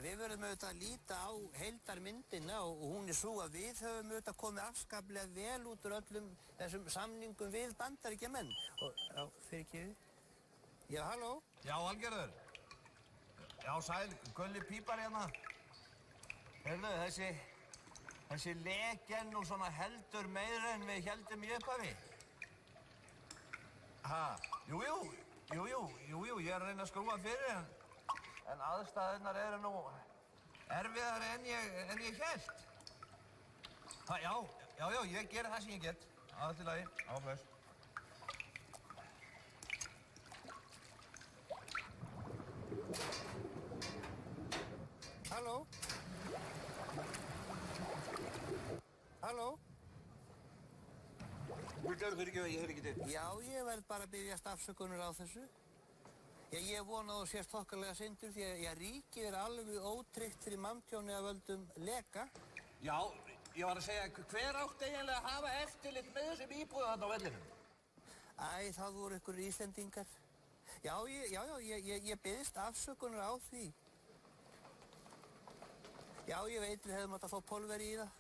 við verðum auðvitað að líta á heildarmyndina og hún sú að við höfum auðvitað komið afskaplega vel út úr öllum þessum samningum við Bandaríkjamenn. Já, fyrirgefið. Já, halló? Já, Valgerður. Já, sæl, Gulli pípar hérna. Heyrðu, þessi leki nú svona heldur meira en við héldum í upphafi. Ha, jú, ég er að reyna að skrúfa fyrir en aðstæðurnar eru nú erfiðari en ég hélt. Ha, já, ég geri það sem ég get. Allt í lagi, áflöss. Halló? Halló? Fyrirgefðu, ég heyri ekki til. Já, ég verð bara að biðjast afsökunar á þessu. Ég vona að þú sést þokkalega syndur því að ríkið er alveg ótryggt fyrir manntjóni af völdum leka. Já, ég var að segja, hver átti eiginlega að hafa eftirlit með þessum íbúðum þarna á vellinum? Æ, það voru ykkur Íslendingar. Já, ég biðst afsökunar á því. Já, ég veit við hefðum átt að fá pólveri í það.